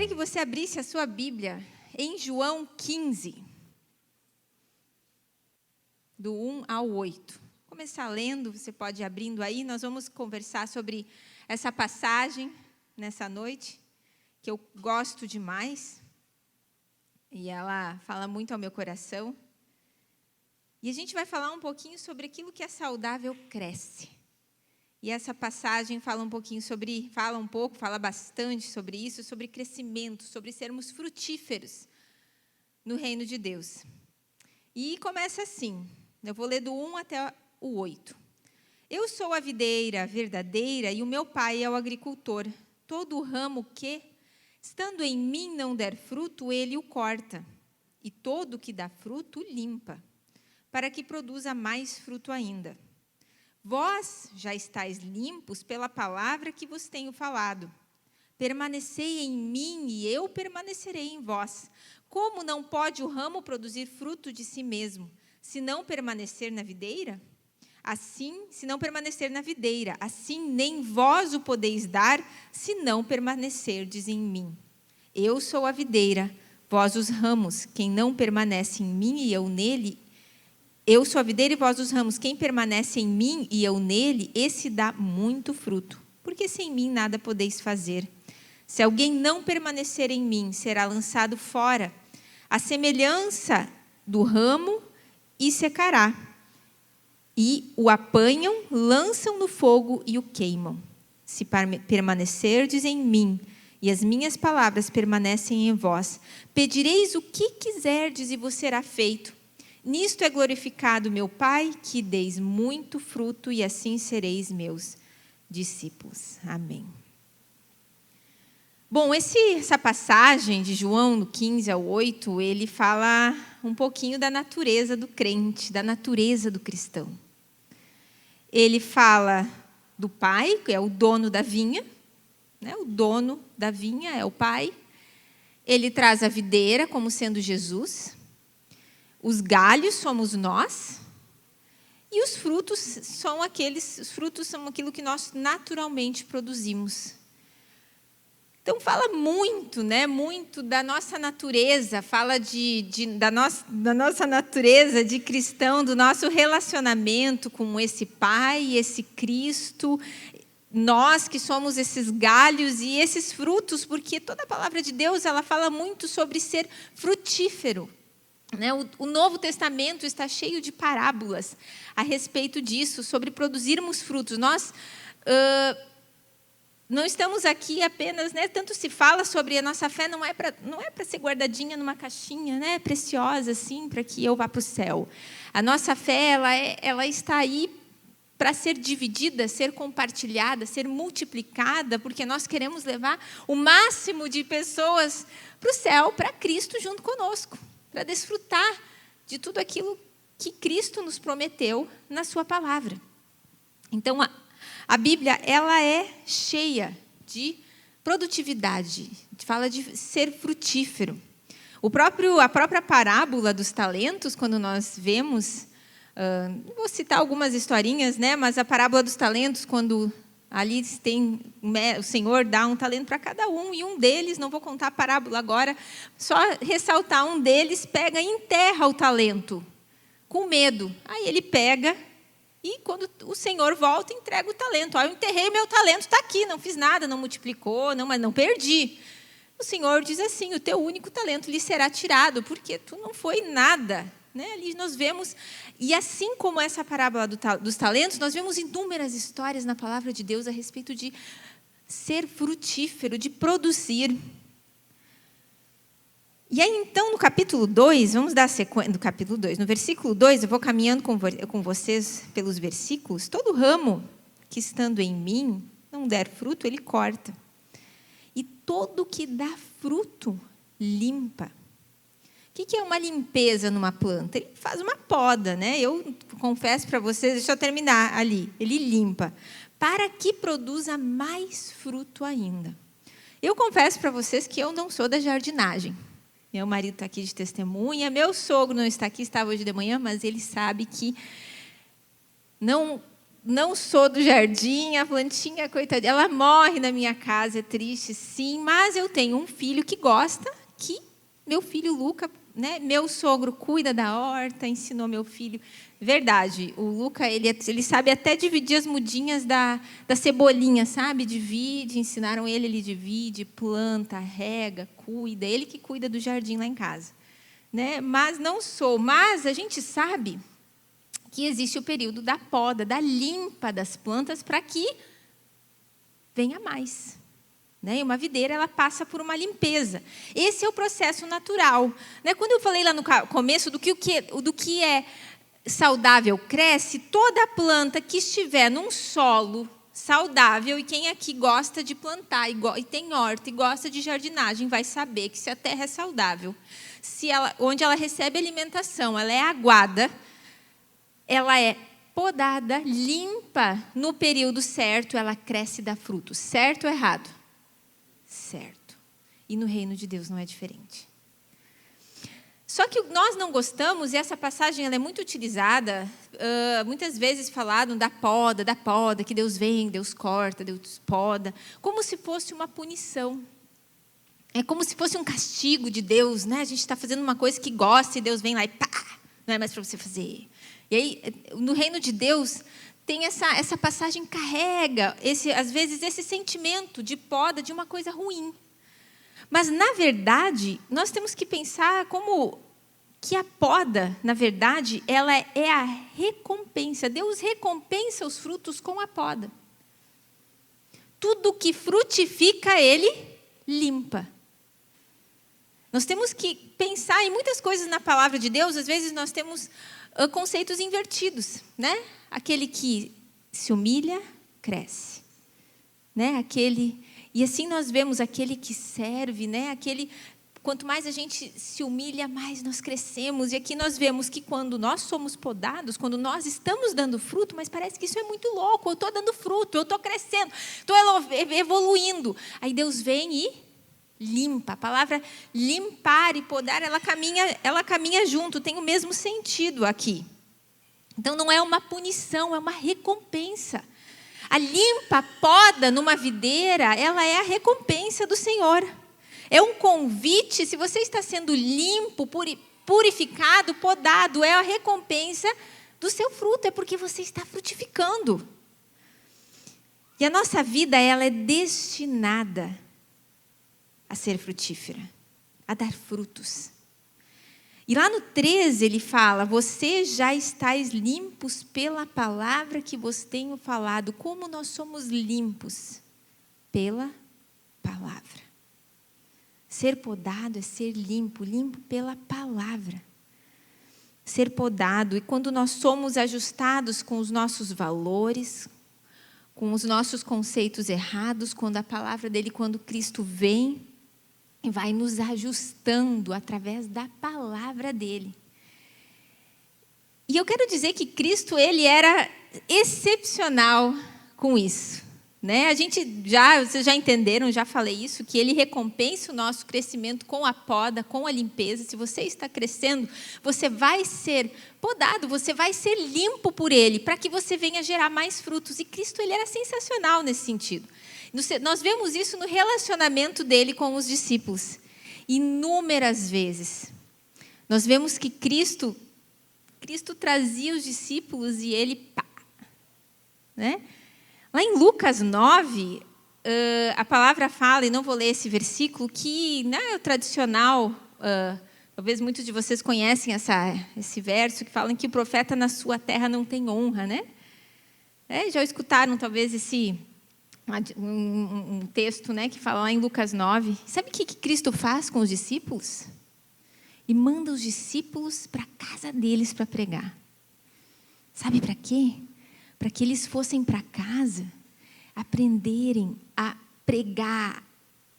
que você abrisse a sua Bíblia em João 15, do 1 ao 8. Vou começar lendo, você pode ir abrindo aí. Nós vamos conversar sobre essa passagem nessa noite, que eu gosto demais, e ela fala muito ao meu coração. E a gente vai falar um pouquinho sobre aquilo que é saudável cresce. E essa passagem fala bastante sobre isso, sobre crescimento, sobre sermos frutíferos no reino de Deus. E começa assim, eu vou ler do 1 até o 8. Eu sou a videira verdadeira e o meu pai é o agricultor. Todo ramo que, estando em mim, não der fruto, ele o corta. E todo que dá fruto, limpa, para que produza mais fruto ainda. Vós já estáis limpos pela palavra que vos tenho falado. Permanecei em mim e eu permanecerei em vós. Como não pode o ramo produzir fruto de si mesmo, se não permanecer na videira? Assim, assim nem vós o podeis dar, se não permanecerdes em mim. Eu sou a videira, vós os ramos. Quem não permanece em mim e eu nele, eu sou a videira e vós os ramos. Quem permanece em mim e eu nele, esse dá muito fruto, porque sem mim nada podeis fazer. Se alguém não permanecer em mim, será lançado fora, à semelhança do ramo, e secará. E o apanham, lançam no fogo e o queimam. Se permanecerdes em mim, e as minhas palavras permanecem em vós, pedireis o que quiserdes e vos será feito. Nisto é glorificado meu Pai, que deis muito fruto, e assim sereis meus discípulos. Amém. Bom, essa passagem de João, do 15 ao 8, ele fala um pouquinho da natureza do crente, da natureza do cristão. Ele fala do Pai, que é o dono da vinha, né? O dono da vinha é o Pai. Ele traz a videira como sendo Jesus. Os galhos somos nós, e os frutos são aquilo que nós naturalmente produzimos. Então fala muito, né? Muito da nossa natureza, fala da nossa natureza de cristão, do nosso relacionamento com esse Pai, esse Cristo, nós que somos esses galhos e esses frutos, porque toda a palavra de Deus ela fala muito sobre ser frutífero. O Novo Testamento está cheio de parábolas a respeito disso, sobre produzirmos frutos. Nós não estamos aqui apenas, tanto se fala sobre a nossa fé, não é para ser guardadinha numa caixinha, preciosa, assim, para que eu vá para o céu. A nossa fé ela está aí para ser dividida, ser compartilhada, ser multiplicada, porque nós queremos levar o máximo de pessoas para o céu, para Cristo junto conosco, para desfrutar de tudo aquilo que Cristo nos prometeu na sua palavra. Então, a Bíblia ela é cheia de produtividade, fala de ser frutífero. A própria parábola dos talentos, quando nós vemos, vou citar algumas historinhas, mas a parábola dos talentos, quando ali o Senhor dá um talento para cada um, e um deles, não vou contar a parábola agora, só ressaltar, um deles pega e enterra o talento, com medo. Aí ele pega, e quando o Senhor volta, entrega o talento. Eu enterrei meu talento, está aqui, não fiz nada, não multiplicou, mas não perdi. O Senhor diz assim, o teu único talento lhe será tirado, porque tu não foi nada. Ali nós vemos, e assim como essa parábola dos talentos, nós vemos inúmeras histórias na palavra de Deus a respeito de ser frutífero, de produzir. E aí, então, no capítulo 2, vamos dar a sequência do capítulo 2. No versículo 2, eu vou caminhando com vocês pelos versículos. Todo ramo que, estando em mim, não der fruto, ele corta. E todo que dá fruto, limpa. O que é uma limpeza numa planta? Ele faz uma poda, Eu confesso para vocês, deixa eu terminar ali. Ele limpa, para que produza mais fruto ainda. Eu confesso para vocês que eu não sou da jardinagem. Meu marido está aqui de testemunha. Meu sogro não está aqui, estava hoje de manhã, mas ele sabe que não não sou do jardim, a plantinha, coitadinha, ela morre na minha casa, é triste, sim, mas eu tenho um filho que gosta, que meu filho Luca, né, meu sogro cuida da horta, ensinou meu filho. Verdade, o Luca, ele sabe até dividir as mudinhas da cebolinha, sabe? Divide, ensinaram ele divide, planta, rega, cuida, ele que cuida do jardim lá em casa. Né? Mas não sou, mas a gente sabe que existe o período da poda, da limpa das plantas para que venha mais. Né? E uma videira, ela passa por uma limpeza. Esse é o processo natural. Né? Quando eu falei lá no começo do que é saudável cresce, toda planta que estiver num solo saudável, e quem aqui gosta de plantar e tem horta e gosta de jardinagem vai saber que se a terra é saudável, onde ela recebe alimentação, ela é aguada, ela é podada, limpa no período certo, ela cresce e dá fruto. Certo ou errado? Certo. E no reino de Deus não é diferente. Só que nós não gostamos, e essa passagem ela é muito utilizada, muitas vezes falado da poda, que Deus vem, Deus corta, Deus poda, como se fosse uma punição. É como se fosse um castigo de Deus, né? A gente está fazendo uma coisa que gosta e Deus vem lá e pá, não é mais para você fazer. E aí, no reino de Deus, tem essa passagem carrega, às vezes, esse sentimento de poda de uma coisa ruim. Mas, na verdade, nós temos que pensar como que a poda, na verdade, ela é a recompensa. Deus recompensa os frutos com a poda. Tudo que frutifica, Ele limpa. Nós temos que pensar em muitas coisas na palavra de Deus. Às vezes, nós temos conceitos invertidos. Né? Aquele que se humilha, cresce. Né? E assim nós vemos aquele que serve, né? Quanto mais a gente se humilha, mais nós crescemos. E aqui nós vemos que quando nós somos podados, quando nós estamos dando fruto, mas parece que isso é muito louco, eu estou dando fruto, eu estou crescendo, estou evoluindo. Aí Deus vem e limpa. A palavra limpar e podar, ela caminha junto, tem o mesmo sentido aqui. Então não é uma punição, é uma recompensa. A limpa poda numa videira, ela é a recompensa do Senhor. É um convite, se você está sendo limpo, purificado, podado, é a recompensa do seu fruto, é porque você está frutificando. E a nossa vida, ela é destinada a ser frutífera, a dar frutos. E lá no 13 ele fala, vocês já estáis limpos pela palavra que vos tenho falado. Como nós somos limpos? Pela palavra. Ser podado é ser limpo, limpo pela palavra. Ser podado, e quando nós somos ajustados com os nossos valores, com os nossos conceitos errados, quando a palavra dele, quando Cristo vem, vai nos ajustando através da palavra dele. E eu quero dizer que Cristo, ele era excepcional com isso. Né? Vocês já entenderam, já falei isso, que ele recompensa o nosso crescimento com a poda, com a limpeza. Se você está crescendo, você vai ser podado, você vai ser limpo por ele, para que você venha gerar mais frutos. E Cristo, ele era sensacional nesse sentido. Nós vemos isso no relacionamento dele com os discípulos. Inúmeras vezes. Nós vemos que Cristo trazia os discípulos e ele... pá, né? Lá em Lucas 9, a palavra fala, e não vou ler esse versículo, que não é o tradicional, talvez muitos de vocês conhecem esse verso, que fala que o profeta na sua terra não tem honra. Né? Já escutaram talvez um texto, né, que fala lá em Lucas 9. Sabe o que Cristo faz com os discípulos? Ele manda os discípulos para a casa deles para pregar. Sabe para quê? Para que eles fossem para casa, aprenderem a pregar,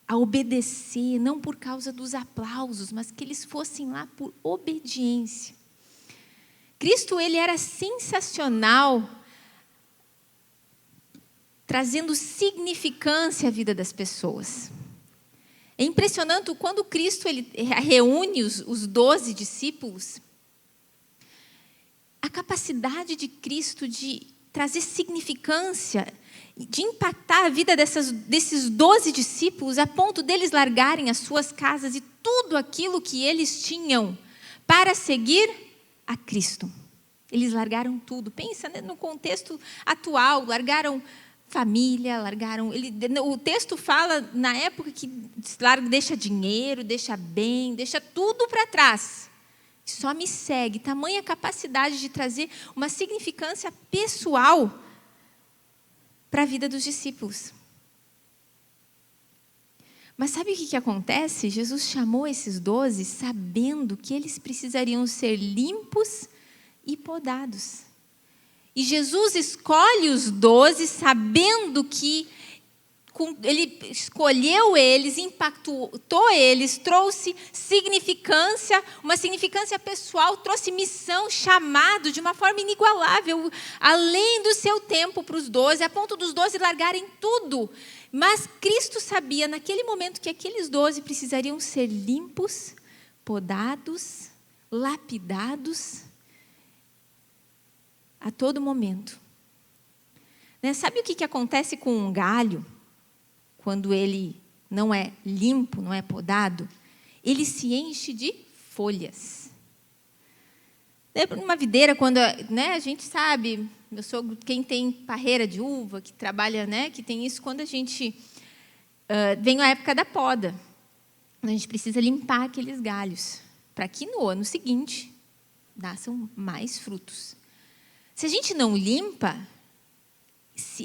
a obedecer, não por causa dos aplausos, mas que eles fossem lá por obediência. Cristo, ele era sensacional, trazendo significância à vida das pessoas. É impressionante quando Cristo ele reúne os 12 discípulos, a capacidade de Cristo de trazer significância, de impactar a vida desses 12 discípulos, a ponto deles largarem as suas casas e tudo aquilo que eles tinham para seguir a Cristo. Eles largaram tudo. Pensa, né, no contexto atual, largaram família, o texto fala na época que deixa dinheiro, deixa bem, deixa tudo para trás. Só me segue. Tamanha capacidade de trazer uma significância pessoal para a vida dos discípulos. Mas sabe o que acontece? Jesus chamou esses 12 sabendo que eles precisariam ser limpos e podados. E Jesus escolhe os 12 sabendo que Ele escolheu eles, impactou eles, trouxe significância, uma significância pessoal, trouxe missão, chamado de uma forma inigualável, além do seu tempo para os 12, a ponto dos 12 largarem tudo. Mas Cristo sabia naquele momento que aqueles 12 precisariam ser limpos, podados, lapidados a todo momento. Né? Sabe o que acontece com um galho? Quando ele não é limpo, não é podado, ele se enche de folhas. Numa videira, quando, né, a gente sabe, meu sogro, quem tem parreira de uva, que trabalha, né, que tem isso, quando a gente vem a época da poda, a gente precisa limpar aqueles galhos, para que no ano seguinte nasçam mais frutos. Se a gente não limpa,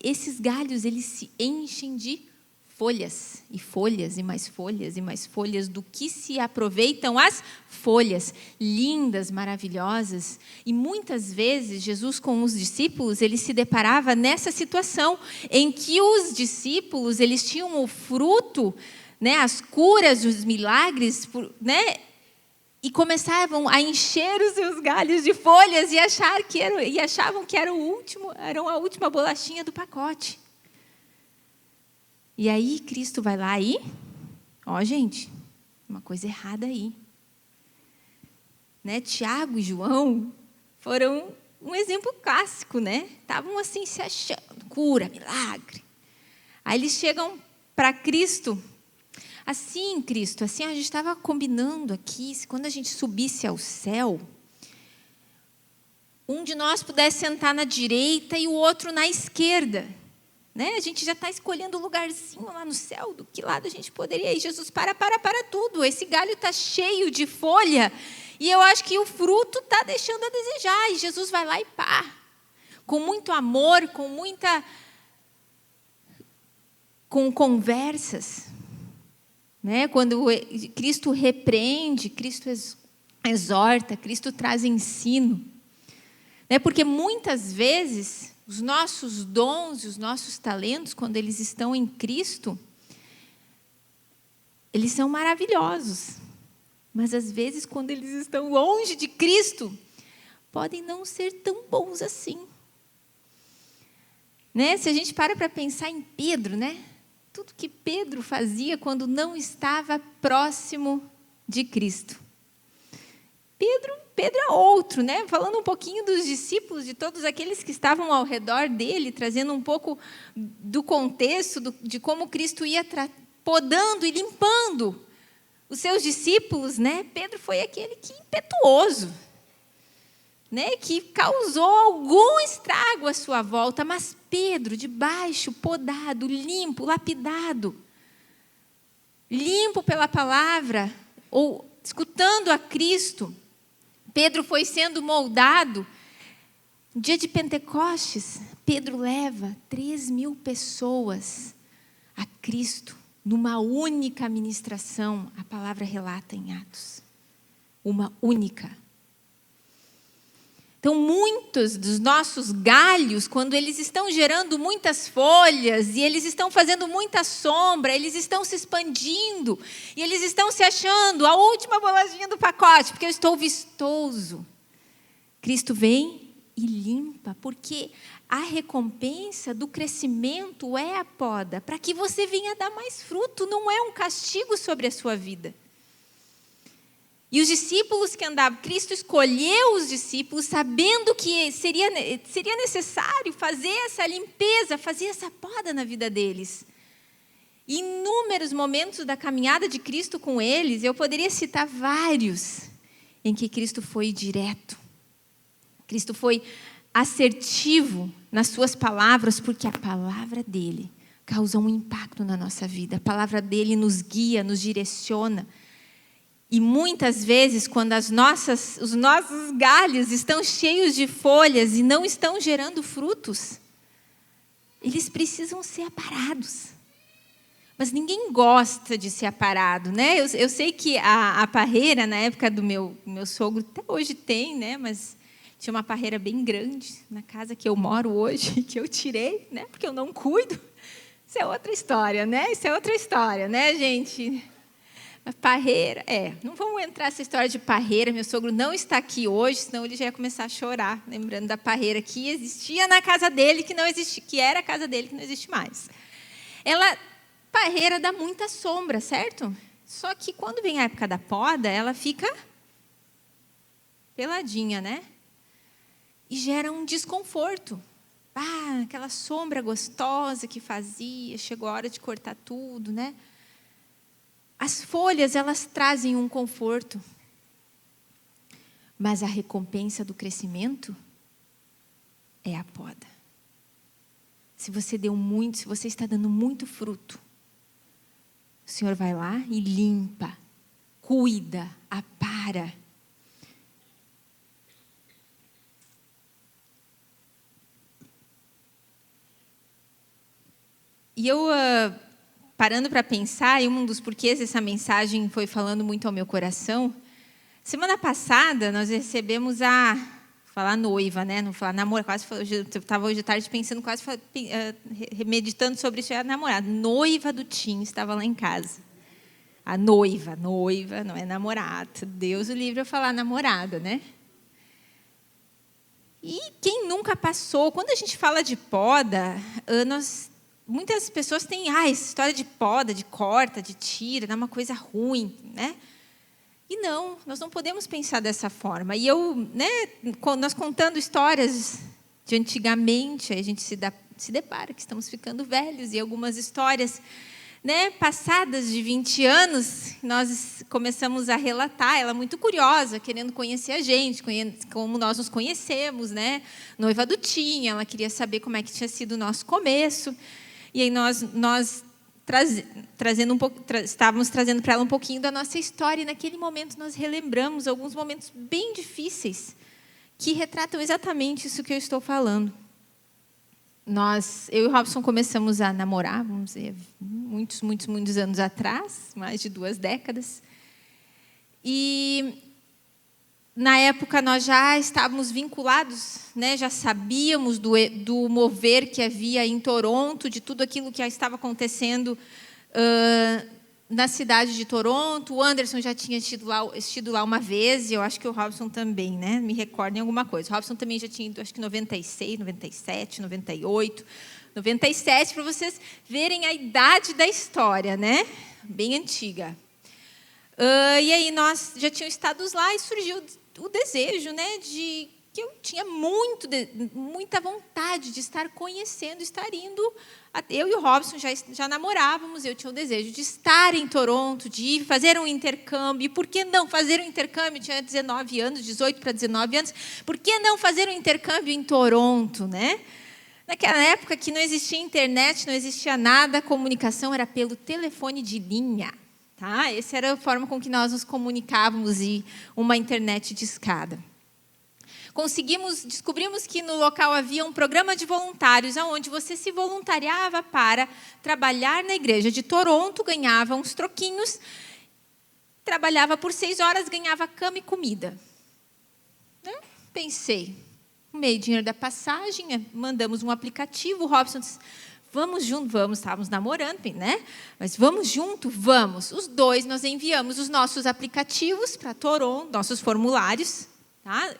esses galhos eles se enchem de folhas, e folhas, e mais folhas, e mais folhas, do que se aproveitam as folhas, lindas, maravilhosas. E muitas vezes, Jesus com os discípulos, ele se deparava nessa situação, em que os discípulos, eles tinham o fruto, né, as curas, os milagres, né, e começavam a encher os seus galhos de folhas, e achavam que eram a última bolachinha do pacote. E aí Cristo vai lá e, gente, uma coisa errada aí. Né? Tiago e João foram um exemplo clássico, né? Estavam assim se achando, cura, milagre. Aí eles chegam para Cristo, assim, Cristo, assim a gente estava combinando aqui, se quando a gente subisse ao céu, um de nós pudesse sentar na direita e o outro na esquerda. Né? A gente já está escolhendo o lugarzinho lá no céu, do que lado a gente poderia ir. Jesus, para tudo. Esse galho está cheio de folha e eu acho que o fruto está deixando a desejar. E Jesus vai lá e com muito amor, com conversas. Né? Quando Cristo repreende, Cristo exorta, Cristo traz ensino. Né? Porque muitas vezes os nossos dons e os nossos talentos, quando eles estão em Cristo, eles são maravilhosos. Mas, às vezes, quando eles estão longe de Cristo, podem não ser tão bons assim. Né? Se a gente para pensar em Pedro, né? Tudo que Pedro fazia quando não estava próximo de Cristo. Pedro é outro, né? Falando um pouquinho dos discípulos, de todos aqueles que estavam ao redor dele, trazendo um pouco do contexto de como Cristo ia podando e limpando os seus discípulos, né? Pedro foi aquele que impetuoso, né? Que causou algum estrago à sua volta, mas Pedro, de baixo, podado, limpo, lapidado, limpo pela palavra, ou escutando a Cristo. Pedro foi sendo moldado. No dia de Pentecostes, Pedro leva 3.000 pessoas a Cristo, numa única ministração. A palavra relata em Atos. Uma única. Então, muitos dos nossos galhos, quando eles estão gerando muitas folhas, e eles estão fazendo muita sombra, eles estão se expandindo, e eles estão se achando a última bolachinha do pacote, porque eu estou vistoso. Cristo vem e limpa, porque a recompensa do crescimento é a poda, para que você venha dar mais fruto, não é um castigo sobre a sua vida. E os discípulos que andavam, Cristo escolheu os discípulos sabendo que seria necessário fazer essa limpeza, fazer essa poda na vida deles. E em inúmeros momentos da caminhada de Cristo com eles, eu poderia citar vários em que Cristo foi direto. Cristo foi assertivo nas suas palavras, porque a palavra dele causa um impacto na nossa vida. A palavra dele nos guia, nos direciona. E muitas vezes, quando os nossos galhos estão cheios de folhas e não estão gerando frutos, eles precisam ser aparados. Mas ninguém gosta de ser aparado, né? Eu sei que a parreira, na época do meu sogro, até hoje tem, né? Mas tinha uma parreira bem grande na casa que eu moro hoje, que eu tirei, né? Porque eu não cuido. Isso é outra história, né? Isso é outra história, né, gente? A parreira, não vamos entrar nessa história de parreira. Meu sogro não está aqui hoje, senão ele já ia começar a chorar, lembrando da parreira que existia na casa dele, que não existe, que era a casa dele, que não existe mais. Parreira dá muita sombra, certo? Só que quando vem a época da poda, ela fica peladinha, né? E gera um desconforto. Aquela sombra gostosa que fazia, chegou a hora de cortar tudo, né? As folhas, elas trazem um conforto. Mas a recompensa do crescimento é a poda. Se você está dando muito fruto, o Senhor vai lá e limpa, cuida, apara. E eu, parando para pensar, e um dos porquês dessa mensagem foi falando muito ao meu coração, semana passada nós recebemos falar noiva, né? Não falar namorada, quase eu estava hoje à tarde pensando, meditando sobre isso, era namorada. Noiva do Tim estava lá em casa. A noiva, não é namorada. Deus o livre eu falar namorada, né? E quem nunca passou, quando a gente fala de poda, muitas pessoas têm essa história de poda, de corta, de tira, é uma coisa ruim, né? E não, nós não podemos pensar dessa forma. E nós contando histórias de antigamente, a gente se depara que estamos ficando velhos, e algumas histórias, né, passadas de 20 anos, nós começamos a relatar, ela muito curiosa, querendo conhecer a gente, como nós nos conhecemos, né? Noiva do Tim, ela queria saber como é que tinha sido o nosso começo. E aí estávamos trazendo para ela um pouquinho da nossa história, e naquele momento nós relembramos alguns momentos bem difíceis que retratam exatamente isso que eu estou falando. Eu e o Robson começamos a namorar, vamos dizer, muitos anos atrás, mais de 2 décadas. E na época nós já estávamos vinculados, né? Já sabíamos do mover que havia em Toronto, de tudo aquilo que estava acontecendo na cidade de Toronto. O Anderson já tinha estido lá uma vez, e eu acho que o Robson também, né? Me recordo em alguma coisa. O Robson também já tinha ido, acho que 96, 97, 98, 97, para vocês verem a idade da história, né? Bem antiga. E aí nós já tínhamos estado lá e surgiu o desejo, né, que eu tinha muita vontade de estar conhecendo, estar indo. Eu e o Robson já namorávamos, eu tinha o desejo de estar em Toronto, de fazer um intercâmbio. E por que não fazer um intercâmbio? Eu tinha 19 anos, 18 para 19 anos. Por que não fazer um intercâmbio em Toronto, né? Naquela época que não existia internet, não existia nada, a comunicação era pelo telefone de linha. Tá? Essa era a forma com que nós nos comunicávamos, e uma internet de escada. Descobrimos que no local havia um programa de voluntários, onde você se voluntariava para trabalhar na igreja de Toronto, ganhava uns troquinhos, trabalhava por 6 horas, ganhava cama e comida. Pensei, meio dinheiro da passagem, mandamos um aplicativo, o Robson disse, vamos junto, vamos, estávamos namorando, né? Mas vamos junto, vamos. Os dois, nós enviamos os nossos aplicativos para Toronto, nossos formulários, tá?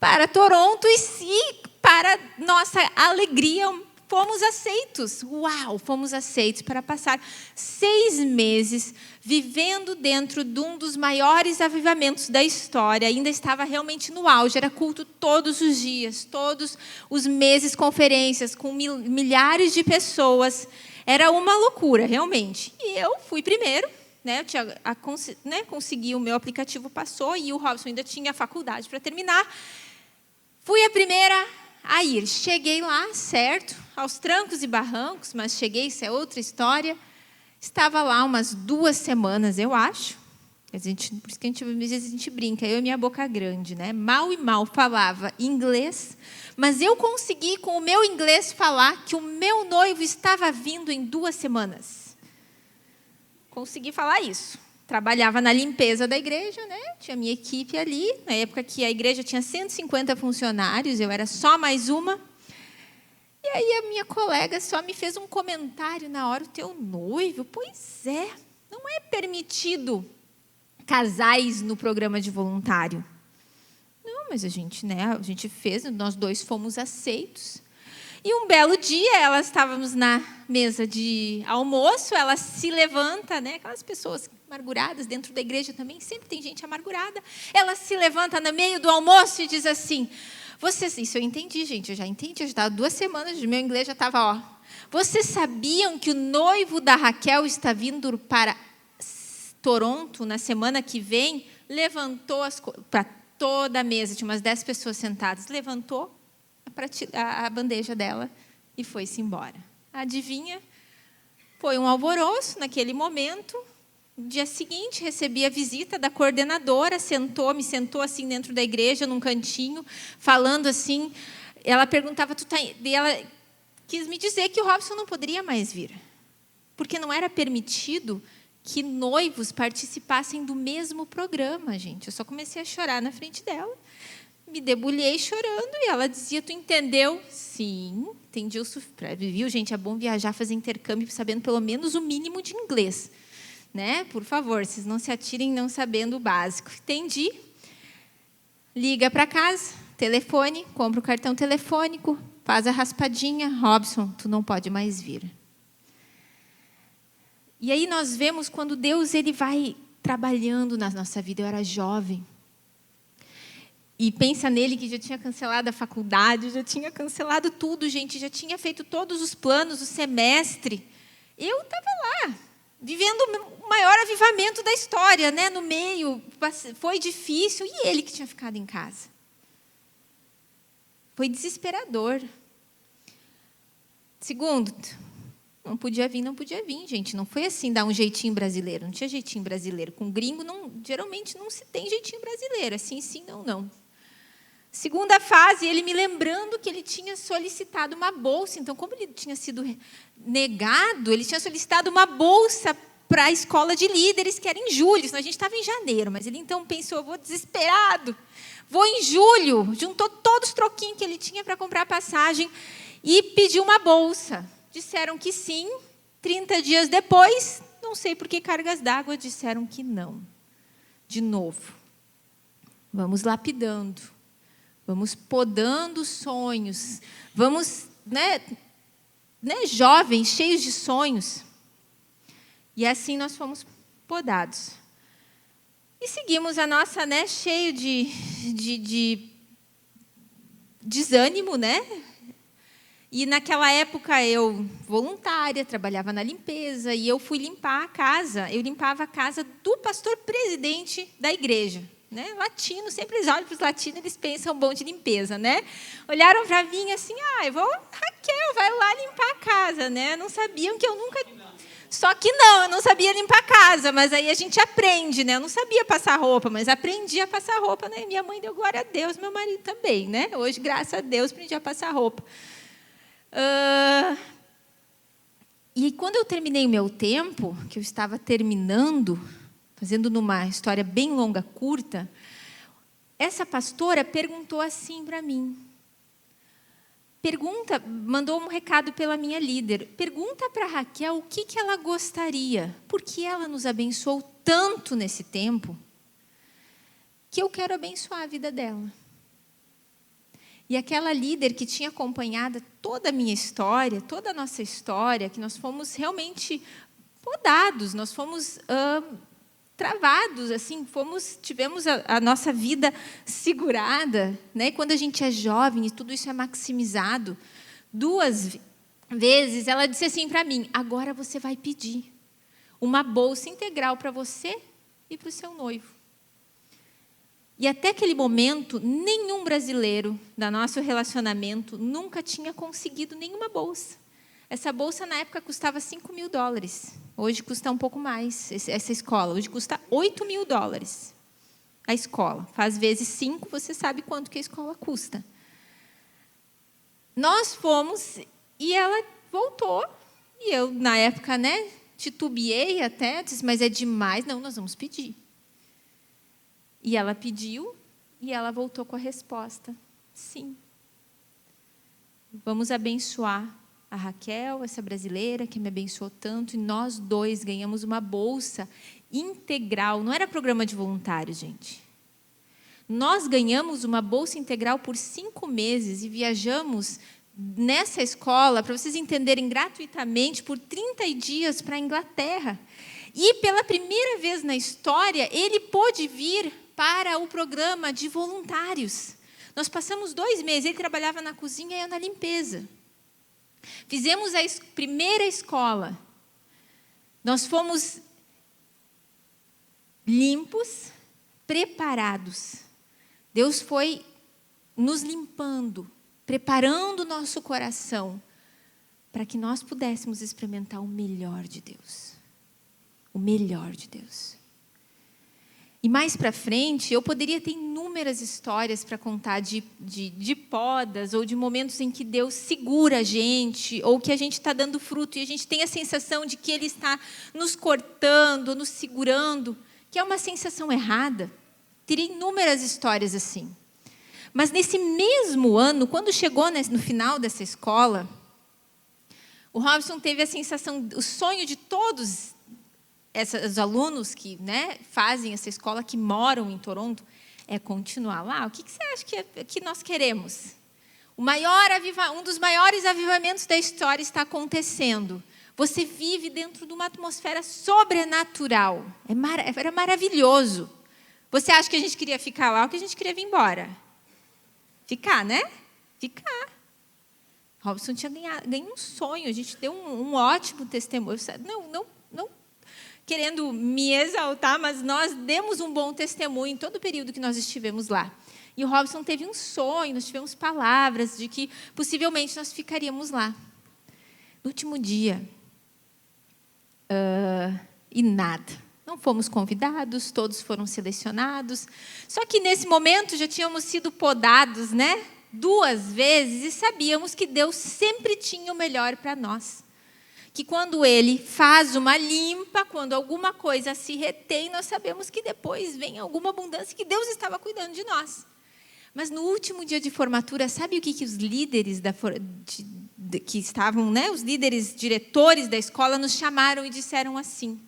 Para Toronto, e para nossa alegria, fomos aceitos. Uau, fomos aceitos para passar 6 meses vivendo dentro de um dos maiores avivamentos da história. Ainda estava realmente no auge, era culto todos os dias, todos os meses, conferências com milhares de pessoas. Era uma loucura, realmente. E eu fui primeiro, né? Consegui, o meu aplicativo passou e o Robson ainda tinha a faculdade para terminar. Fui a primeira a ir. Cheguei lá, certo, aos trancos e barrancos, mas cheguei, isso é outra história. Estava lá umas 2 semanas, eu acho. Por isso que às vezes a gente brinca, eu e minha boca grande, né? Mal e mal falava inglês, mas eu consegui, com o meu inglês, falar que o meu noivo estava vindo em 2 semanas. Consegui falar isso. Trabalhava na limpeza da igreja, né? Tinha minha equipe ali. Na época que a igreja tinha 150 funcionários, eu era só mais uma. E aí a minha colega só me fez um comentário na hora: o teu noivo? Pois é, não é permitido casais no programa de voluntário. Não, mas a gente fez, nós 2 fomos aceitos. E um belo dia, estávamos na mesa de almoço, ela se levanta, né? Aquelas pessoas amarguradas dentro da igreja também, sempre tem gente amargurada. Ela se levanta no meio do almoço e diz assim: isso eu entendi, gente, eu já entendi, eu já estava 2 semanas, meu inglês já estava, ó. Vocês sabiam que o noivo da Raquel está vindo para Toronto na semana que vem? Levantou para toda a mesa, tinha umas 10 pessoas sentadas, levantou a bandeja dela e foi-se embora. Adivinha? Foi um alvoroço naquele momento. No dia seguinte, recebi a visita da coordenadora, me sentou assim dentro da igreja, num cantinho, falando assim. Ela perguntava, ela quis me dizer que o Robson não poderia mais vir, porque não era permitido que noivos participassem do mesmo programa, gente. Eu só comecei a chorar na frente dela. Me debulhei chorando e ela dizia: tu entendeu? Sim, entendi o suficiente. Viu, gente? É bom viajar, fazer intercâmbio, sabendo pelo menos o mínimo de inglês. Né? Por favor, vocês não se atirem não sabendo o básico. Entendi. Liga para casa, telefone, compra o cartão telefônico, faz a raspadinha. Robson, tu não pode mais vir. E aí nós vemos quando Deus ele vai trabalhando na nossa vida. Eu era jovem. E pensa nele que já tinha cancelado a faculdade, já tinha cancelado tudo, gente, já tinha feito todos os planos, o semestre. Eu estava lá, vivendo o maior avivamento da história, né? No meio, foi difícil, e ele que tinha ficado em casa. Foi desesperador. Segundo, não podia vir, gente. Não foi assim, dar um jeitinho brasileiro. Não tinha jeitinho brasileiro. Com gringo, geralmente não se tem jeitinho brasileiro. Assim, sim, não. Segunda fase, ele me lembrando que ele tinha solicitado uma bolsa. Então, como ele tinha sido negado, ele tinha solicitado uma bolsa para a escola de líderes, que era em julho. Senão a gente estava em janeiro. Mas ele, então, pensou: vou desesperado. Vou em julho. Juntou todos os troquinhos que ele tinha para comprar passagem e pediu uma bolsa. Disseram que sim. 30 dias depois, não sei por que cargas d'água, disseram que não. De novo. Vamos lapidando. Vamos podando sonhos. Vamos, jovens, cheios de sonhos. E assim nós fomos podados. E seguimos a nossa, cheio de desânimo, né? E naquela época eu, voluntária, trabalhava na limpeza e eu fui limpar a casa. Eu limpava a casa do pastor presidente da igreja. Né? Latino, sempre eles olham para os latinos, eles pensam bom de limpeza, né? Olharam para mim assim: Raquel, vai lá limpar a casa, né? Não sabiam que eu nunca... Só que eu não sabia limpar a casa, mas aí a gente aprende, né? Eu não sabia passar roupa, mas aprendi a passar roupa, né? Minha mãe deu glória a Deus, meu marido também, né? Hoje, graças a Deus, aprendi a passar roupa. E quando eu terminei o meu tempo, que eu estava terminando, fazendo numa história bem longa, curta, essa pastora perguntou assim para mim. Mandou um recado pela minha líder. Pergunta para a Raquel o que ela gostaria, porque ela nos abençoou tanto nesse tempo, que eu quero abençoar a vida dela. E aquela líder que tinha acompanhado toda a minha história, toda a nossa história, que nós fomos realmente podados, nós fomos travados, assim, tivemos a nossa vida segurada, né? Quando a gente é jovem e tudo isso é maximizado, 2 vezes ela disse assim para mim: agora você vai pedir uma bolsa integral para você e para o seu noivo. E até aquele momento, nenhum brasileiro do nosso relacionamento nunca tinha conseguido nenhuma bolsa. Essa bolsa, na época, custava $5.000. Hoje custa um pouco mais, essa escola. Hoje custa $8.000 a escola. Faz vezes 5, você sabe quanto que a escola custa. Nós fomos e ela voltou. E eu, na época, né, titubeei até, disse, mas é demais. Não, nós vamos pedir. E ela pediu e ela voltou com a resposta: sim. Vamos abençoar a Raquel, essa brasileira que me abençoou tanto, e nós 2 ganhamos uma bolsa integral. Não era programa de voluntários, gente. Nós ganhamos uma bolsa integral por 5 meses e viajamos nessa escola, para vocês entenderem, gratuitamente, por 30 dias para a Inglaterra. E pela primeira vez na história, ele pôde vir para o programa de voluntários. Nós passamos 2 meses, ele trabalhava na cozinha e eu na limpeza. Fizemos a primeira escola. Nós fomos limpos, preparados. Deus foi nos limpando, preparando o nosso coração para que nós pudéssemos experimentar o melhor de Deus. O melhor de Deus. E mais para frente, eu poderia ter inúmeras histórias para contar de podas, ou de momentos em que Deus segura a gente, ou que a gente está dando fruto, e a gente tem a sensação de que Ele está nos cortando, nos segurando, que é uma sensação errada. Teria inúmeras histórias assim. Mas nesse mesmo ano, quando chegou no final dessa escola, o Robson teve a sensação, o sonho de todos os alunos que, né, fazem essa escola, que moram em Toronto, é continuar lá. O que você acha que nós queremos? Um dos maiores avivamentos da história está acontecendo. Você vive dentro de uma atmosfera sobrenatural. Era maravilhoso. Você acha que a gente queria ficar lá ou que a gente queria vir embora? Ficar, né? Ficar. Robson tinha ganho um sonho. A gente deu um ótimo testemunho. Não querendo me exaltar, mas nós demos um bom testemunho em todo o período que nós estivemos lá. E o Robson teve um sonho, nós tivemos palavras de que possivelmente nós ficaríamos lá. No último dia, e nada. Não fomos convidados, todos foram selecionados. Só que nesse momento já tínhamos sido podados, né? 2 vezes, e sabíamos que Deus sempre tinha o melhor para nós. Que quando Ele faz uma limpa, quando alguma coisa se retém, nós sabemos que depois vem alguma abundância, que Deus estava cuidando de nós. Mas no último dia de formatura, sabe o que os líderes que estavam, né, os líderes diretores da escola nos chamaram e disseram assim: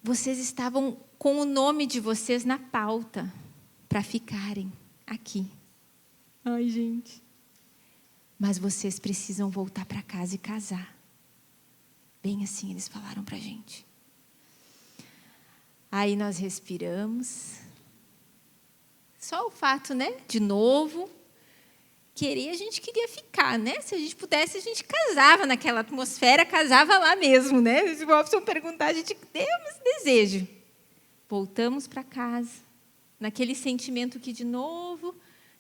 vocês estavam com o nome de vocês na pauta para ficarem aqui. Ai, gente. Mas vocês precisam voltar para casa e casar. Bem assim eles falaram para a gente. Aí nós respiramos. Só o fato, né? De novo, a gente queria ficar, né? Se a gente pudesse, a gente casava naquela atmosfera, casava lá mesmo, né? Se o Robson perguntar, a gente temos esse desejo. Voltamos para casa, naquele sentimento que, de novo,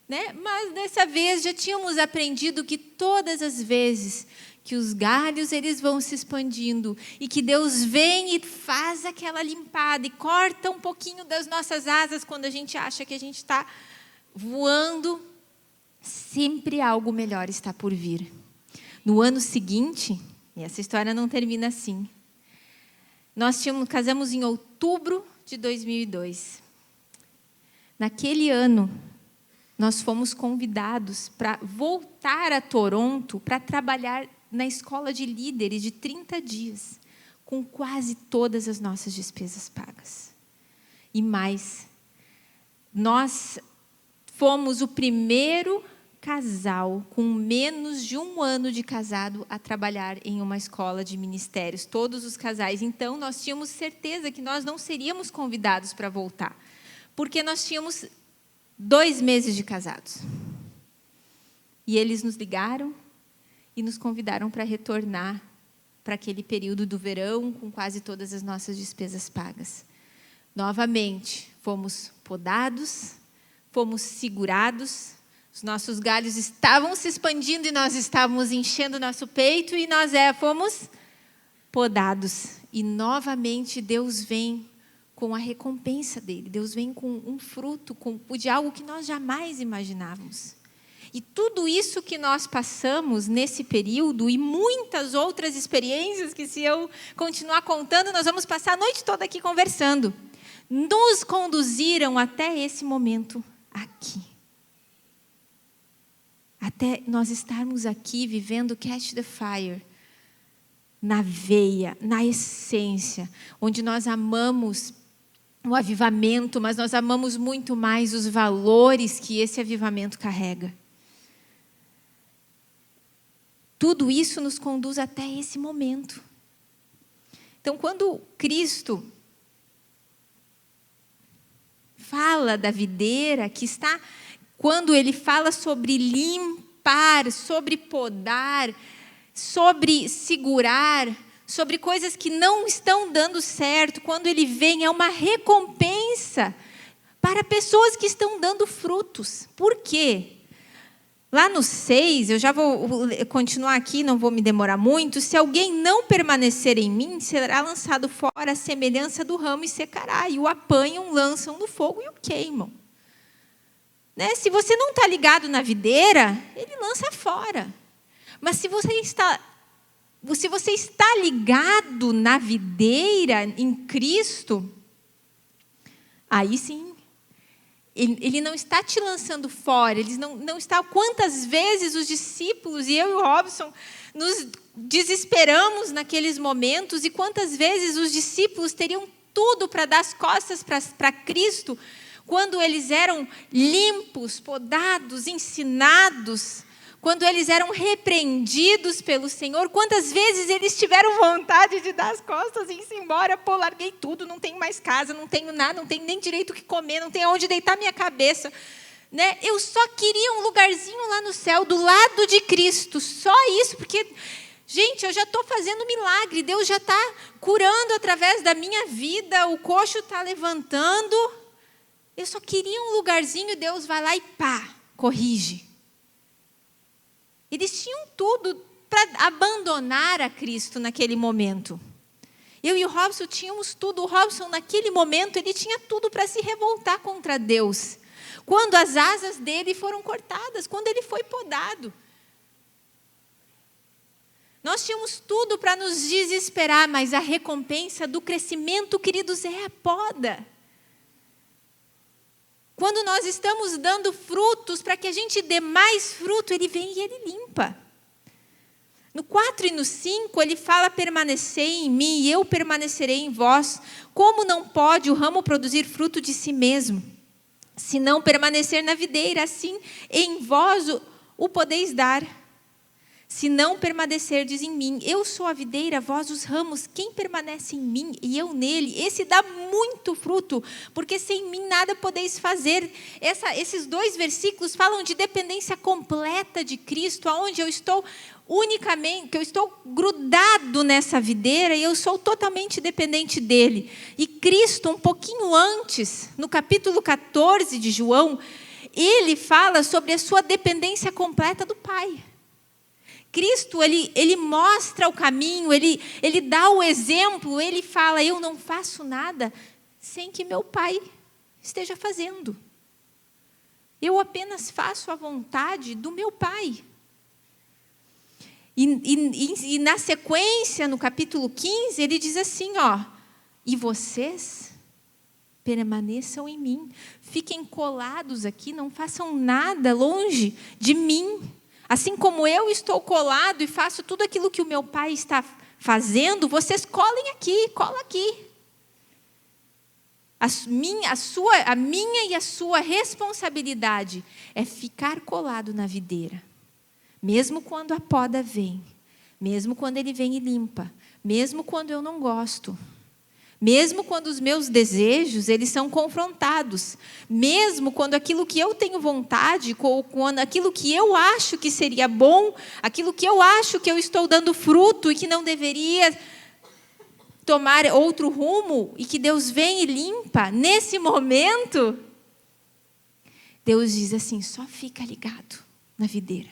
né? Mas dessa vez já tínhamos aprendido que todas as vezes que os galhos eles vão se expandindo e que Deus vem e faz aquela limpada e corta um pouquinho das nossas asas quando a gente acha que a gente está voando, sempre algo melhor está por vir. No ano seguinte, e essa história não termina assim, nós casamos em outubro de 2002. Naquele ano, nós fomos convidados para voltar a Toronto para trabalhar na escola de líderes de 30 dias, com quase todas as nossas despesas pagas. E mais, nós fomos o primeiro casal com menos de 1 ano de casado a trabalhar em uma escola de ministérios. Todos os casais. Então, nós tínhamos certeza que nós não seríamos convidados para voltar, porque nós tínhamos 2 meses de casados. E eles nos ligaram e nos convidaram para retornar para aquele período do verão, com quase todas as nossas despesas pagas. Novamente, fomos podados, fomos segurados, os nossos galhos estavam se expandindo e nós estávamos enchendo o nosso peito e nós fomos podados. E novamente Deus vem com a recompensa dele. Deus vem com um fruto, de algo que nós jamais imaginávamos. E tudo isso que nós passamos nesse período e muitas outras experiências que, se eu continuar contando, nós vamos passar a noite toda aqui conversando, nos conduziram até esse momento aqui. Até nós estarmos aqui vivendo Catch the Fire, na veia, na essência, onde nós amamos o avivamento, mas nós amamos muito mais os valores que esse avivamento carrega. Tudo isso nos conduz até esse momento. Então, quando Cristo fala da videira que está... Quando ele fala sobre limpar, sobre podar, sobre segurar, sobre coisas que não estão dando certo, quando ele vem, é uma recompensa para pessoas que estão dando frutos. Por quê? Lá no 6, eu já vou continuar aqui, não vou me demorar muito. Se alguém não permanecer em mim, será lançado fora à semelhança do ramo e secará. E o apanham, lançam no fogo e o queimam. Né? Se você não está ligado na videira, ele lança fora. Mas se você está ligado na videira, em Cristo, aí sim, ele não está te lançando fora. Ele não está... Quantas vezes os discípulos, e eu e o Robson, nos desesperamos naqueles momentos, e quantas vezes os discípulos teriam tudo para dar as costas para Cristo, quando eles eram limpos, podados, ensinados, quando eles eram repreendidos pelo Senhor, quantas vezes eles tiveram vontade de dar as costas e ir embora? Pô, larguei tudo, não tenho mais casa, não tenho nada, não tenho nem direito o que comer, não tenho onde deitar minha cabeça. Né? Eu só queria um lugarzinho lá no céu, do lado de Cristo, só isso, porque... Gente, eu já estou fazendo milagre, Deus já está curando através da minha vida, o coxo está levantando... Eu só queria um lugarzinho, Deus vai lá e pá, corrige. Eles tinham tudo para abandonar a Cristo naquele momento. Eu e o Robson tínhamos tudo. O Robson, naquele momento, ele tinha tudo para se revoltar contra Deus. Quando as asas dele foram cortadas, quando ele foi podado. Nós tínhamos tudo para nos desesperar, mas a recompensa do crescimento, queridos, é a poda. Quando nós estamos dando frutos, para que a gente dê mais fruto, ele vem e ele limpa. No 4 e no 5, ele fala: permanecei em mim e eu permanecerei em vós. Como não pode o ramo produzir fruto de si mesmo, se não permanecer na videira? Assim, em vós o podeis dar. Se não permanecerdes em mim, eu sou a videira, vós os ramos. Quem permanece em mim e eu nele, esse dá muito fruto, porque sem mim nada podeis fazer. Esses 2 versículos falam de dependência completa de Cristo, aonde eu estou unicamente, que eu estou grudado nessa videira e eu sou totalmente dependente dele. E Cristo, um pouquinho antes, no capítulo 14 de João, ele fala sobre a sua dependência completa do Pai. Cristo, ele mostra o caminho, ele dá o exemplo, ele fala: eu não faço nada sem que meu Pai esteja fazendo. Eu apenas faço a vontade do meu Pai. E na sequência, no capítulo 15, ele diz assim, e vocês permaneçam em mim, fiquem colados aqui, não façam nada longe de mim. Assim como eu estou colado e faço tudo aquilo que o meu Pai está fazendo, vocês colem aqui, cola aqui. A minha e a sua responsabilidade é ficar colado na videira. Mesmo quando a poda vem, mesmo quando ele vem e limpa, mesmo quando eu não gosto, mesmo quando os meus desejos eles são confrontados, mesmo quando aquilo que eu tenho vontade, quando aquilo que eu acho que seria bom, aquilo que eu acho que eu estou dando fruto e que não deveria tomar outro rumo, e que Deus vem e limpa, nesse momento, Deus diz assim: só fica ligado na videira.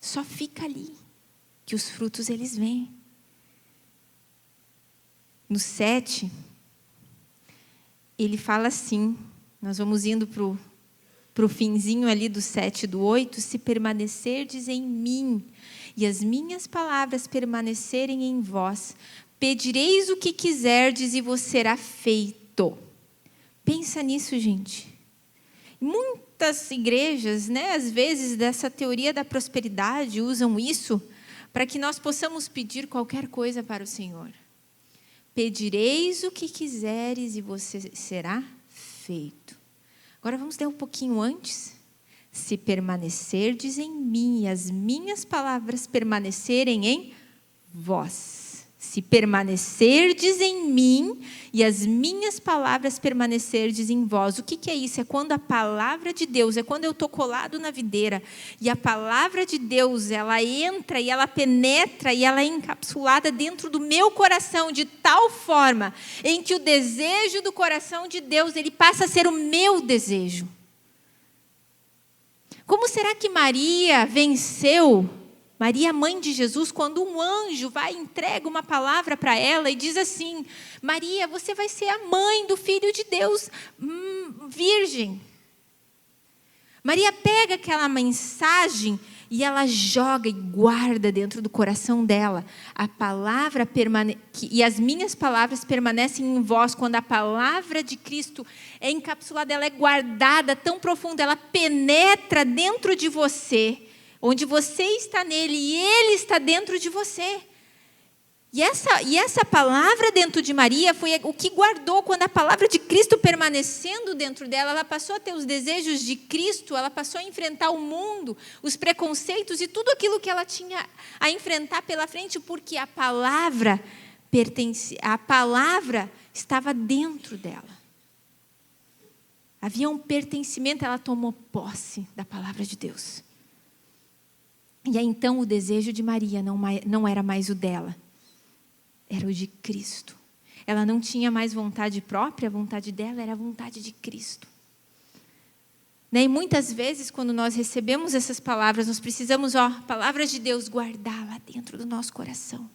Só fica ali, que os frutos eles vêm. No 7, ele fala assim, nós vamos indo para o finzinho ali do 7 e do 8, se permanecerdes em mim, e as minhas palavras permanecerem em vós, pedireis o que quiserdes e vos será feito. Pensa nisso, gente. Muitas igrejas, às vezes, dessa teoria da prosperidade, usam isso para que nós possamos pedir qualquer coisa para o Senhor. Pedireis o que quiseres e você será feito. Agora vamos ler um pouquinho antes. Se permanecerdes em mim e as minhas palavras permanecerem em vós. Se permanecerdes em mim e as minhas palavras permanecerdes em vós. O que é isso? É quando a palavra de Deus, é quando eu estou colado na videira e a palavra de Deus, ela entra e ela penetra e ela é encapsulada dentro do meu coração de tal forma em que o desejo do coração de Deus, ele passa a ser o meu desejo. Como será que Maria venceu? Maria, mãe de Jesus, quando um anjo vai e entrega uma palavra para ela e diz assim: Maria, você vai ser a mãe do Filho de Deus, virgem. Maria pega aquela mensagem e ela joga e guarda dentro do coração dela. A palavra e as minhas palavras permanecem em vós. Quando a palavra de Cristo é encapsulada, ela é guardada tão profunda, ela penetra dentro de você, onde você está nele e ele está dentro de você. E essa palavra dentro de Maria foi o que guardou. Quando a palavra de Cristo permanecendo dentro dela, ela passou a ter os desejos de Cristo, ela passou a enfrentar o mundo, os preconceitos e tudo aquilo que ela tinha a enfrentar pela frente, porque a palavra estava dentro dela. Havia um pertencimento, ela tomou posse da palavra de Deus. E aí, então, o desejo de Maria não era mais o dela, era o de Cristo. Ela não tinha mais vontade própria, a vontade dela era a vontade de Cristo. E muitas vezes, quando nós recebemos essas palavras, nós precisamos, palavras de Deus, guardar lá dentro do nosso coração.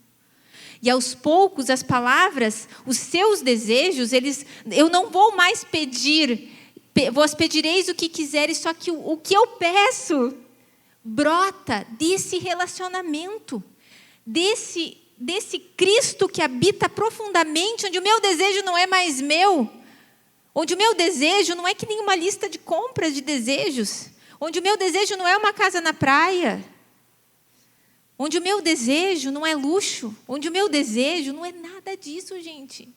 E aos poucos, as palavras, os seus desejos, eu não vou mais pedir, vos pedireis o que quiseres, só que o que eu peço brota desse relacionamento, desse Cristo que habita profundamente, onde o meu desejo não é mais meu, onde o meu desejo não é que nem uma lista de compras de desejos, onde o meu desejo não é uma casa na praia, onde o meu desejo não é luxo, onde o meu desejo não é nada disso, gente.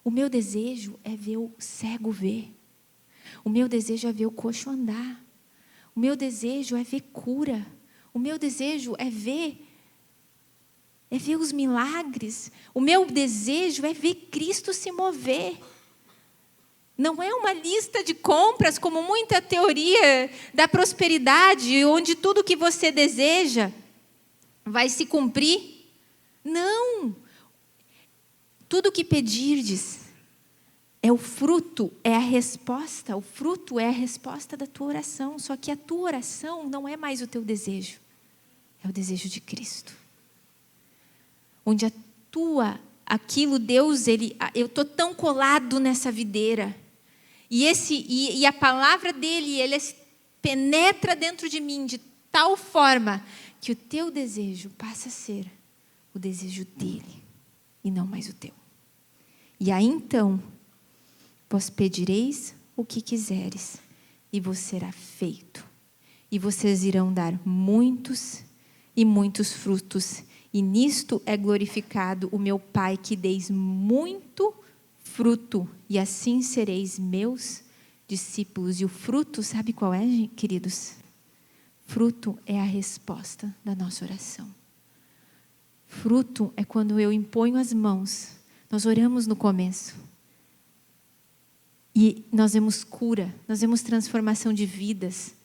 O meu desejo é ver o cego ver, o meu desejo é ver o coxo andar, o meu desejo é ver cura. O meu desejo é ver os milagres. O meu desejo é ver Cristo se mover. Não é uma lista de compras, como muita teoria da prosperidade, onde tudo que você deseja vai se cumprir. Não. Tudo que pedirdes é o fruto, é a resposta. O fruto é a resposta da tua oração. Só que a tua oração não é mais o teu desejo. É o desejo de Cristo. Onde aquilo, Deus, eu estou tão colado nessa videira. E a palavra dele, ele penetra dentro de mim de tal forma que o teu desejo passa a ser o desejo dele e não mais o teu. E aí então, vós pedireis o que quiseres, e vos será feito. E vocês irão dar muitos e muitos frutos, e nisto é glorificado o meu Pai, que deis muito fruto, e assim sereis meus discípulos. E o fruto, sabe qual é, queridos? Fruto é a resposta da nossa oração. Fruto é quando eu imponho as mãos. Nós oramos no começo. E nós vemos cura, nós vemos transformação de vidas.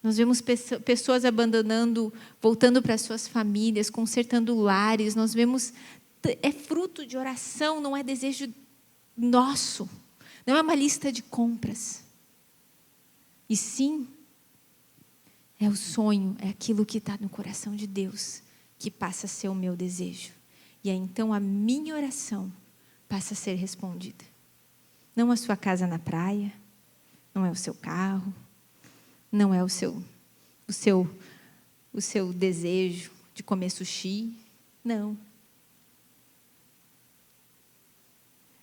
Nós vemos pessoas abandonando, voltando para suas famílias, consertando lares. Nós vemos, é fruto de oração, não é desejo nosso. Não é uma lista de compras. E sim, é o sonho, é aquilo que está no coração de Deus, que passa a ser o meu desejo. E aí então a minha oração passa a ser respondida. Não a sua casa na praia, não é o seu carro, não é o seu desejo de comer sushi, não.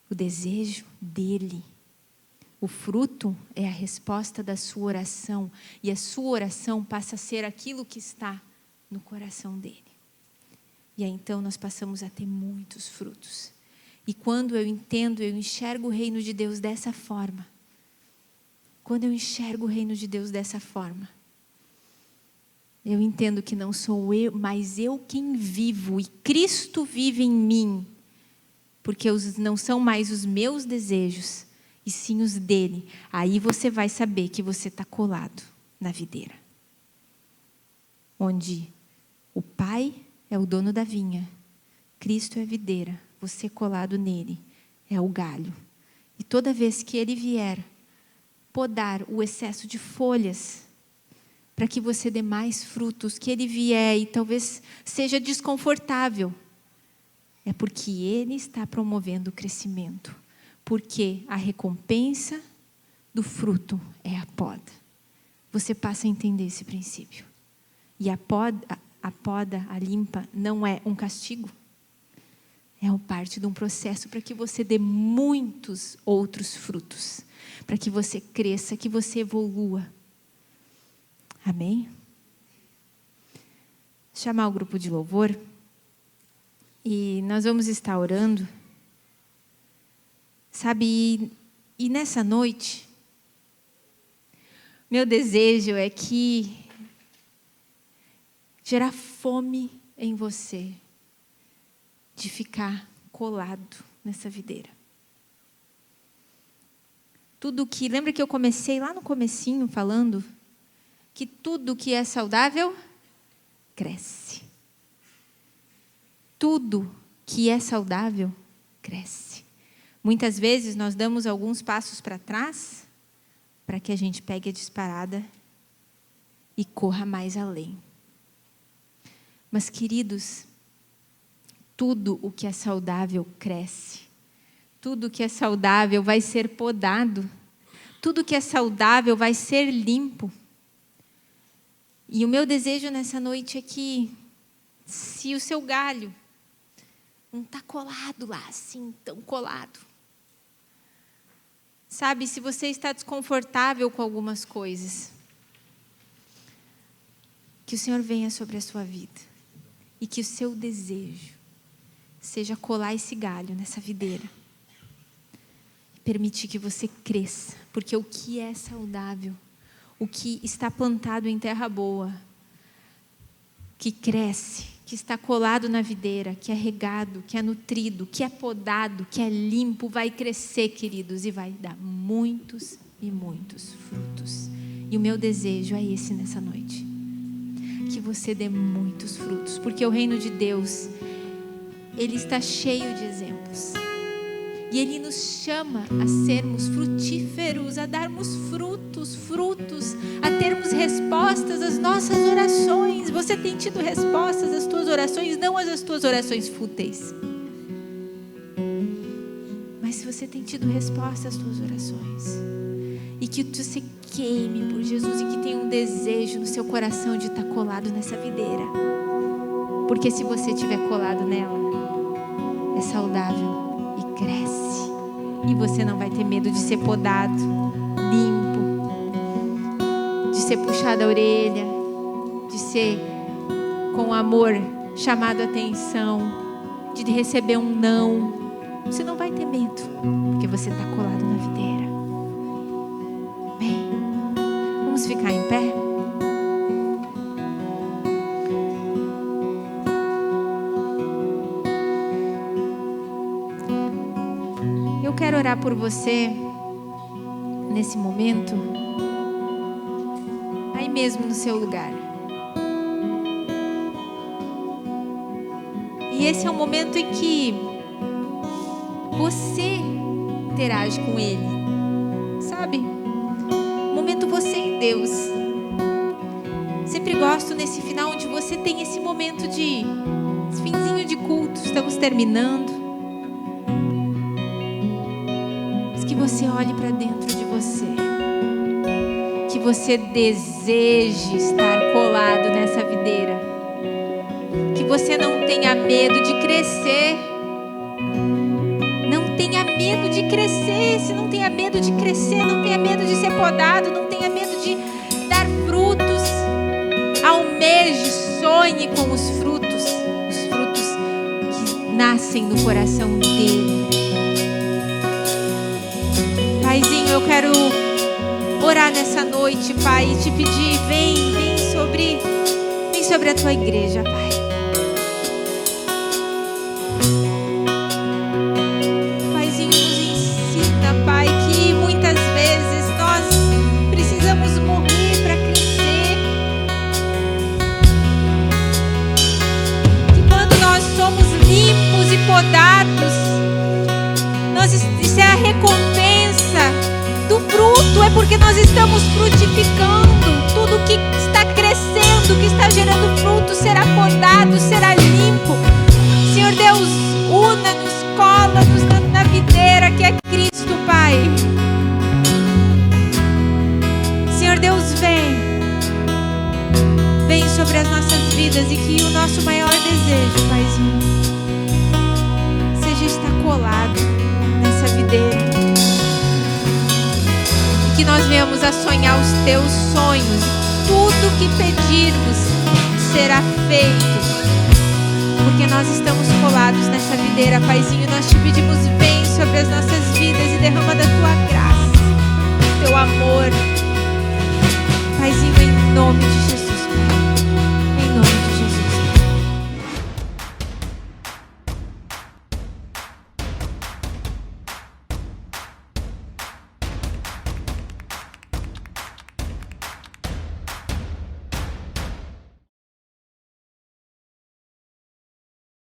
O desejo dele, o fruto é a resposta da sua oração, e a sua oração passa a ser aquilo que está no coração dele. E aí então nós passamos a ter muitos frutos. E quando eu entendo, eu enxergo o reino de Deus dessa forma. Quando eu enxergo o reino de Deus dessa forma, eu entendo que não sou eu, mas eu quem vivo, e Cristo vive em mim. Porque não são mais os meus desejos, e sim os dele. Aí você vai saber que você está colado na videira. Onde o Pai é o dono da vinha, Cristo é a videira, você colado nele é o galho. E toda vez que ele vier podar o excesso de folhas, para que você dê mais frutos, que ele vier e talvez seja desconfortável, é porque ele está promovendo o crescimento. Porque a recompensa do fruto é a poda. Você passa a entender esse princípio. E a poda, a limpa, não é um castigo. É parte de um processo para que você dê muitos outros frutos. Para que você cresça, que você evolua. Amém? Chamar o grupo de louvor. E nós vamos estar orando. Sabe, e nessa noite, meu desejo é que gerar fome em você de ficar colado nessa videira. Tudo que, lembra que eu comecei lá no comecinho falando que tudo que é saudável cresce. Tudo que é saudável cresce. Muitas vezes nós damos alguns passos para trás para que a gente pegue a disparada e corra mais além. Mas, queridos, tudo o que é saudável cresce. Tudo que é saudável vai ser podado. Tudo que é saudável vai ser limpo. E o meu desejo nessa noite é que, se o seu galho não está colado lá, assim, tão colado. Sabe, se você está desconfortável com algumas coisas, que o Senhor venha sobre a sua vida. E que o seu desejo seja colar esse galho nessa videira. E permitir que você cresça. Porque o que é saudável, o que está plantado em terra boa, que cresce, que está colado na videira, que é regado, que é nutrido, que é podado, que é limpo, vai crescer, queridos, e vai dar muitos e muitos frutos. E o meu desejo é esse nessa noite. Que você dê muitos frutos, porque o reino de Deus, ele está cheio de exemplos. E ele nos chama a sermos frutíferos, a darmos frutos, a termos respostas às nossas orações. Você tem tido respostas às tuas orações, não às tuas orações fúteis. Mas se você tem tido resposta às tuas orações, e que você queime por Jesus, e que tenha um desejo no seu coração de estar colado nessa videira. Porque se você estiver colado nela, é saudável e cresce. E você não vai ter medo de ser podado, limpo, de ser puxado a orelha, de ser com amor chamado a atenção, de receber um não. Você não vai ter medo, porque você está colado na videira. Bem, vamos ficar em pé? Eu quero orar por você nesse momento, aí mesmo no seu lugar. E esse é o momento em que você interage com Ele, sabe? Momento você e Deus. Sempre gosto nesse final onde você tem esse momento de esse finzinho de culto, estamos terminando. Mas que você olhe para dentro de você, que você deseje estar colado nessa videira, que você não tenha medo de crescer. Não tenha medo de crescer. Se não tenha medo de crescer, não tenha medo de ser podado, não tenha medo de dar frutos. Almeje, sonhe com os frutos que nascem do coração dele. Paizinho, eu quero orar nessa noite, Pai, e te pedir, vem sobre a tua igreja, Pai. Paizinho, nos ensina, Pai, que muitas vezes nós precisamos morrer para crescer. Que quando nós somos limpos e podados, isso é a recompensa do fruto, é porque nós estamos frutificando. Tudo que está crescendo, que está gerando fruto, será podado, será limpo. Senhor Deus, una-nos, cola-nos na videira que é Cristo, Pai. Senhor Deus, vem sobre as nossas vidas, e que o nosso maior desejo, Paizinho, seja estar colado nessa videira. Que nós venhamos a sonhar os teus sonhos. Tudo que pedirmos será feito, porque nós estamos colados nessa videira, Paizinho. Nós te pedimos, vem sobre as nossas vidas e derrama da tua graça.